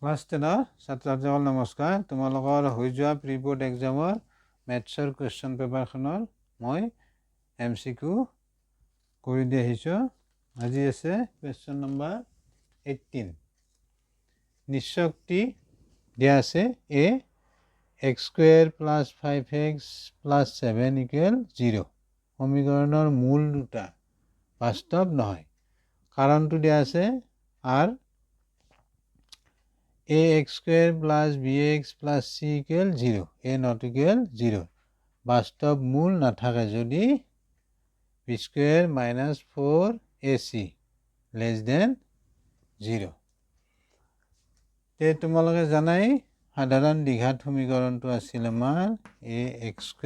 Class 10 ছাত্ৰ-ছাত্ৰীসকল নমস্কাৰ। তোমালোকৰ হৈ যোৱা প্ৰি বোৰ্ড এক্সামৰ মেথছৰ কুৱেশ্যন পেপাৰখনৰ মই MCQ কৰি দি আহিছোঁ। আজি আছে কুৱেশ্যন নম্বৰ 18। নিশ্চয়টি দিয়া আছে a x² + 5x + 7 = 0 সমীকৰণৰ মূল দুটা বাস্তৱ নহয়। কাৰণটো দিয়া আছে r ax² + bx + c = 0 a not equal 0 বাস্তৱ মূল নাথাকে যদি b² - 4ac <= 0। তোমালোকে জানাই সাধাৰণ দ্বিঘাত সমীকৰণটো আছিল আমাৰ ax²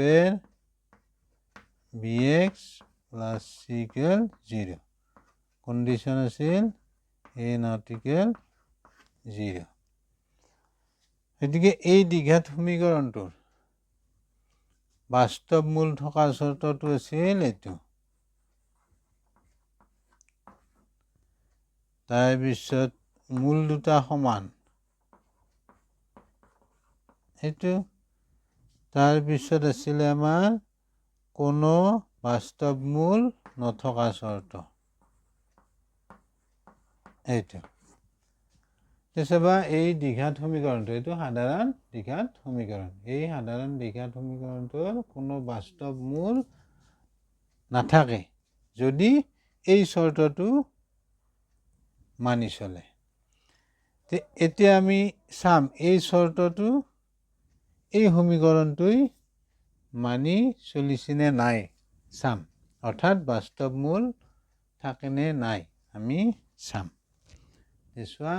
bx + c = 0 কণ্ডিশ্যন আছিল a not equal 0। গতিকে এই দ্বিঘাত সমীকৰণটোৰ বাস্তৱ মূল থকা চৰ্তটো আছিল এইটো। তাৰপিছত মূল দুটা সমান সেইটো। তাৰপিছত আছিলে আমাৰ কোনো বাস্তৱ মূল নথকা চৰ্ত এইটো। চাবা এই দ্বিঘাত সমীকৰণটো এইটো সাধাৰণ দ্বিঘাত সমীকৰণ। এই সাধাৰণ দ্বিঘাত সমীকৰণটোৰ কোনো বাস্তৱ মূল নাথাকে যদি এই চৰ্তটো মানি চলে। এতিয়া আমি চাম এই চৰ্তটো এই সমীকৰণটোই মানি চলিছেনে নাই চাম, অৰ্থাৎ বাস্তৱ মূল থাকেনে নাই আমি চাম। চোৱা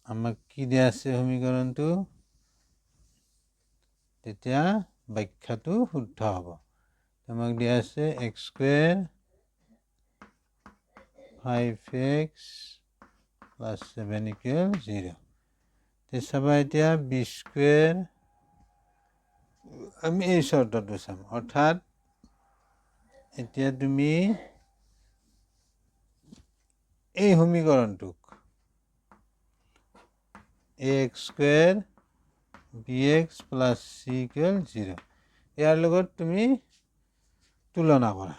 আমাক কি দিয়া আছে সমীকৰণটো, তেতিয়া ব্যাখ্যাটো শুদ্ধ হ'ব। আমাক দিয়া আছে x² 5x + 7 = 0। চাবা এতিয়া b² আমি এই চৰ্তটো চাম, অৰ্থাৎ এতিয়া তুমি এই সমীকৰণটোক ax² bx + c = 0 ইয়াৰ লগত তুমি তুলনা কৰা।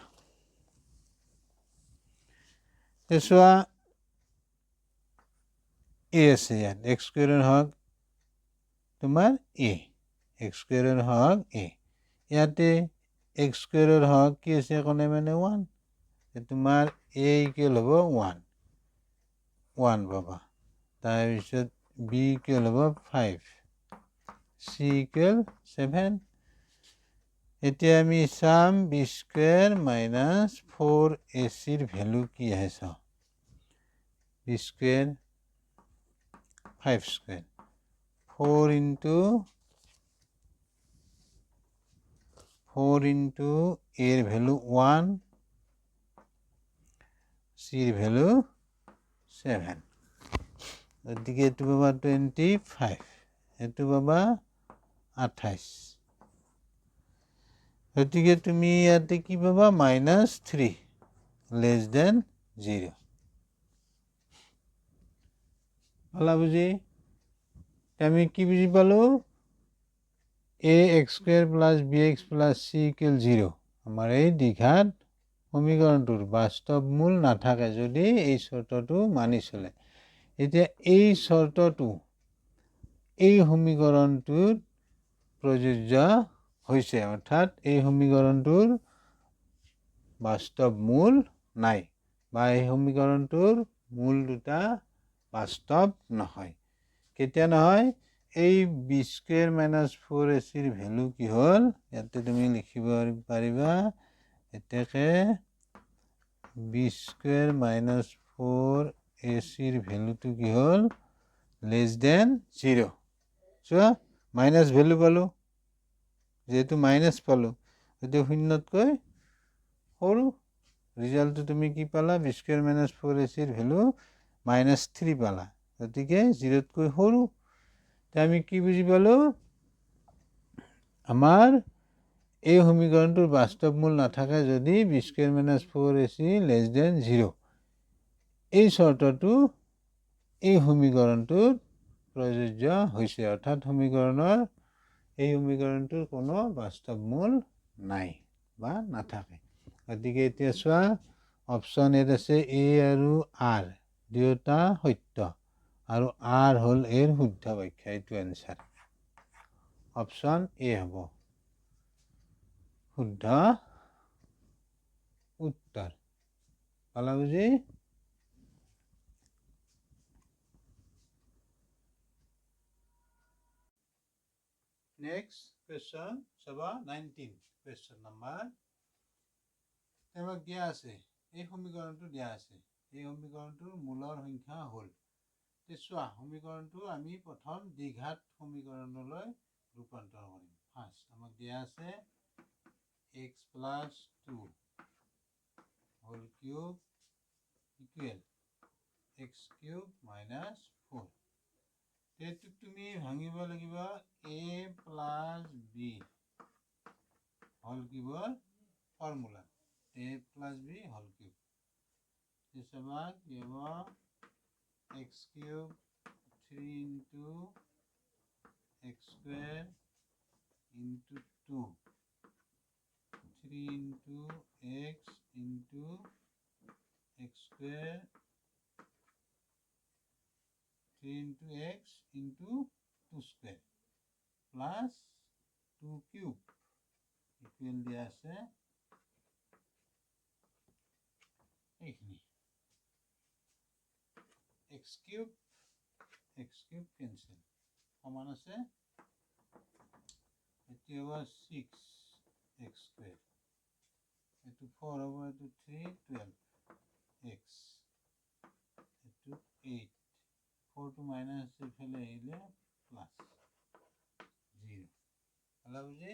চোৱা a আছে ইয়াত x² হওক তোমাৰ a x² হওক a ইয়াতে x² হওক কি আছে কোনে মানে 1 তোমাৰ a = হ'ব 1 পাবা। তাৰপিছত b = হ'ব 5 c = 7। এতিয়া আমি চাম b² - 4ac ভ্যালু কি আহে চাওঁ। b² 5² 4 * a value 1 c value 7 গতিকে এইটো পাবা 25 এইটো পাবা 28। গতিকে তুমি ইয়াতে কি পাবা -3 <= 0 পালা বুজি। আমি কি বুজি পালো ax² + bx + c = 0 আমাৰ এই দ্বিঘাত সমীকৰণটোৰ বাস্তৱ মূল নাথাকে যদি এই চৰ্তটো মানি চলে। এতিয়া এই চৰ্তটো এই সমীকৰণটোত প্ৰযোজ্য হৈছে, অৰ্থাৎ এই সমীকৰণটোৰ বাস্তৱ মূল নাই বা এই সমীকৰণটোৰ মূল দুটা বাস্তৱ নহয়। কেতিয়া নহয় এই b² - 4ac ভ্যালু কি হ'ল ইয়াতে তুমি লিখিব পাৰিবা এতেকে b² - 4ac ভ্যালুটো কি হ'ল <= 0। চোৱা মাইনাছ ভ্যালু পালো, যেহেতু মাইনাছ পালো গতিকে শূন্যতকৈ সৰু। ৰিজাল্টটো তুমি কি পালা b² - 4ac ভ্যালু -3 পালা, গতিকে 0তকৈ সৰু। আমি কি বুজি পালো আমাৰ এই সমীকৰণটোৰ বাস্তৱ মূল নাথাকে যদি b² - 4ac <= 0 এই চৰ্তটো এই সমীকৰণটোত প্ৰযোজ্য হৈছে, অৰ্থাৎ সমীকৰণৰ এই সমীকৰণটোৰ কোনো বাস্তৱ মূল নাই বা নাথাকে। গতিকে এতিয়া চোৱা, অপশ্যন এত আছে এ আৰু আৰ দুয়োটা সত্য আৰু আৰ হ'ল এৰ শুদ্ধ ব্যাখ্যা। এইটো এনচাৰ, অপশ্যন এ হ'ব শুদ্ধ উত্তৰ। পালা বুজি? নেক্সট কুৱেশ্যন চাবা, 19 কুৱেশ্যন নাম্বাৰ। তোমাক দিয়া আছে এই সমীকৰণটো দিয়া আছে, এই সমীকৰণটোৰ মূলৰ সংখ্যা হ'ল। চোৱা, সমীকৰণটো আমি প্ৰথম দ্বিঘাত সমীকৰণলৈ ৰূপান্তৰ কৰিম। ফাৰ্ষ্ট আমাক দিয়া আছে x + 2 whole cube equal x³ - 4। এইটোক তুমি ভাঙিব লাগিব a + b হোল কিউবৰ formula, a + b whole cube. আমাক দিব x³ 3 × x² × 2, 3 × x × x², 3 × x × 2² plus 2³ equal দিয়া আছে এইখিনি। x³ কেঞ্চেল, সমান আছে এটি হ'ব 6x², এইটো 4 হ'ব, এইটো 3, 12x, এইটো 8, 4টো মাইনাছ এইফালে আহিলে প্লাছ 0। হলা বুজি?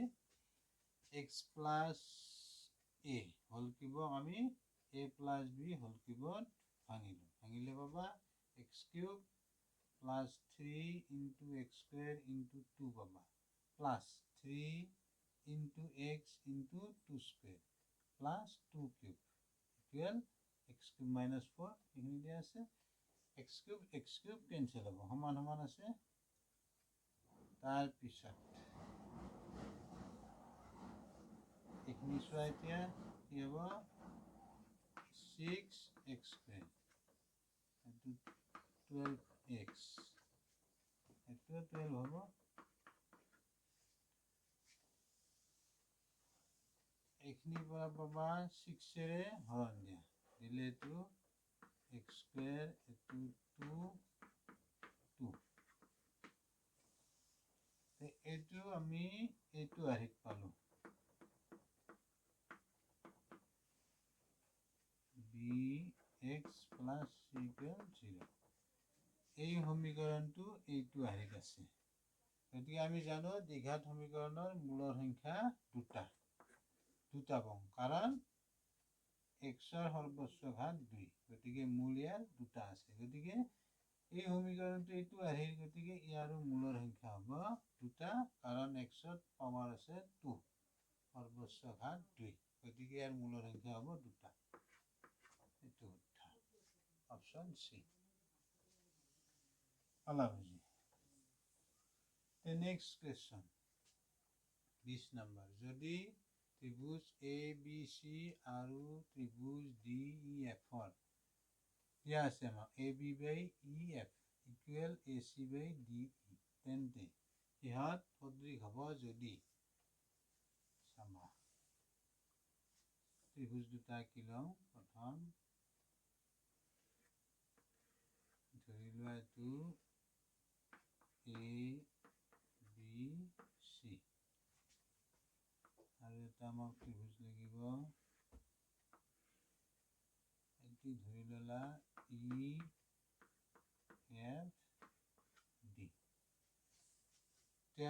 x + a হোল কিউবক আমি a + b হোল কিউবত ভাঙিলে পাবা x³ + 3 × x² × 2 পাবা, plus 3 × x × 2² plus 2³ equal x³ - 4, এইখিনি দিয়া আছে। x³ কেঞ্চেল হ'ব, সমান সমান আছে। তাৰপিছত এইখিনি চোৱা, এতিয়া কি হ'ব 6x², এইটো 12x, এইটো 12 হ'ব। এইখিনিৰ পৰা পাবা 6ৰে হৰণ দিয়া, দিলে এইটো x², এইটো 2, 2। এইটো আমি এইটো আৰ্হিত পালোঁ bx + c = 0। এই সমীকৰণটো এইটো আৰ্হিত আছে। গতিকে আমি জানো দ্বিঘাত সমীকৰণৰ মূলৰ সংখ্যা দুটা পাওঁ, কাৰণ xৰ সৰ্বোচ্চ ঘাত 2, গতিকে মূল ইয়াৰ দুটা আছে। গতিকে এই সমীকৰণটো এইটো আৰ্হিৰ, গতিকে ইয়াৰো মূলৰ সংখ্যা হ'ব দুটা, কাৰণ xত পাৱাৰ আছে 2, সৰ্বোচ্চ ঘাত 2, গতিকে ইয়াৰ মূলৰ সংখ্যা হ'ব দুটা। এইটো শুদ্ধ, অপশ্যন চি। পালা বুজি? Next question 20 number. যদি ত্ৰিভুজ ABC আৰু ত্ৰিভুজ DEFৰ দিয়া আছে আমাক AB/EF ইকুৱেল AC/DE, তেন্তে ইহঁত সদৃশ হ'ব যদি, চাবা ত্ৰিভুজ দুটা আঁকি লওঁ। প্ৰথম ধৰি লোৱা এইটো ABC আৰু এটা আমাক ত্ৰিভুজ লাগিব, এইটো ধৰি ল'লা EFD।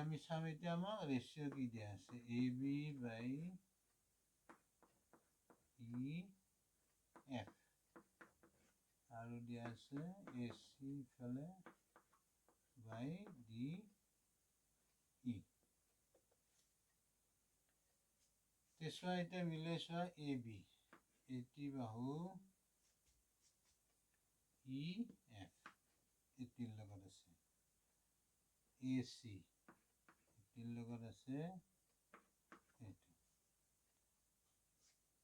আমি চাম এতিয়া আমাক ৰেচিঅ' কি দিয়া আছে, AB/EF আৰু দিয়া আছে AC ইফালে /DE। চোৱা, এতিয়া মিলাই চোৱা, AB 80 বাহু EF এটিৰ লগত আছে AC এটিৰ লগত আছে এইটো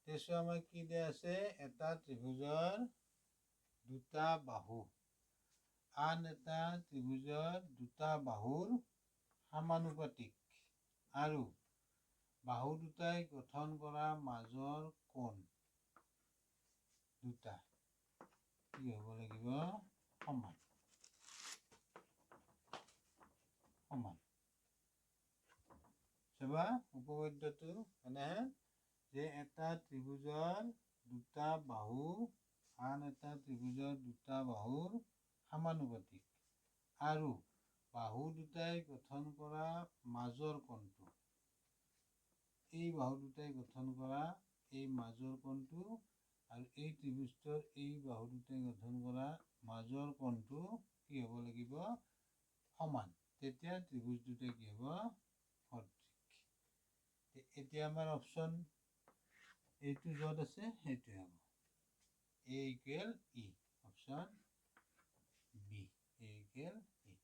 তেছো আমাৰ কি দিয়া আছে এটা ত্ৰিভুজৰ দুটা বাহু আন এটা ত্ৰিভুজৰ দুটা বাহুৰ সমানুপাতিক আৰু বাহু দুটাই গঠন কৰা মাজৰ কোণ দুটা কি হ'ব লাগিব সমান সমান চাবা উপপাদ্যটো এনেহে যে এটা ত্ৰিভুজৰ দুটা বাহু আন এটা ত্ৰিভুজৰ দুটা বাহুৰ সমানুপাতিক আৰু বাহু দুটাই গঠন কৰা মাজৰ কোণটো এই বাহু দুটাই গঠন কৰা এই মাজৰ কোণটো আৰু এই ত্ৰিভুজটোৰ এই বাহু দুটাই গঠন কৰা মাজৰ কোণটো কি হ'ব লাগিব সমান তেতিয়া ত্ৰিভুজ দুটা কি হ'ব সদৃশ এতিয়া আমাৰ অপশ্যন এইটো য'ত আছে সেইটোৱে হ'ব A equal E option B A equal E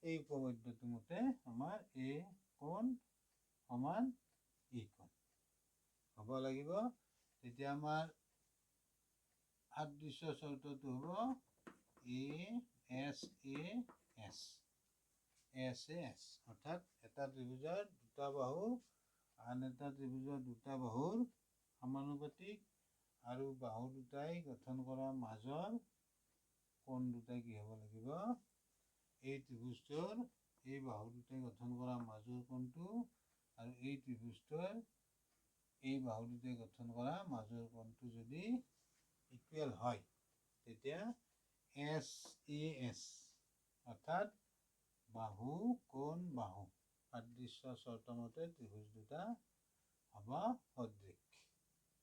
এই উপপাদ্যটো মতে আমাৰ A কোণ সমান E কোণ হ'ব লাগিব তেতিয়া আমাৰ সাদৃশ্য চৰ্তটো হ'ব ASAS অৰ্থাৎ এটা ত্ৰিভুজৰ দুটা বাহু আন এটা ত্ৰিভুজৰ দুটা বাহুৰ সমানুপাতিক আৰু বাহু দুটাই গঠন কৰা মাজৰ কোণ দুটা কি হ'ব লাগিব এই ত্ৰিভুজটোৰ এই বাহু দুটাই গঠন কৰা মাজৰ কোণটো আৰু এই ত্ৰিভুজটোৰ এই বাহু দুটাই গঠন কৰা মাজৰ কোণটো যদি ইকুৱেল হয় তেতিয়া SAS অৰ্থাৎ বাহু কোণ বাহু সাদৃশ্য চৰ্ত মতে ত্ৰিভুজ দুটা হ'ব সদৃশ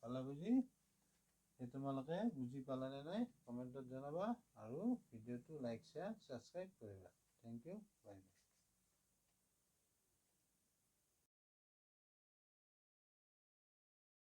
পালা বুজি তোমালোকে বুজি পালানে নাই কমেণ্টত জনাবা আৰু ভিডিঅ'টো লাইক শ্বেয়াৰ ছাবস্ক্ৰাইব কৰিবা থেংক ইউ বাই বাই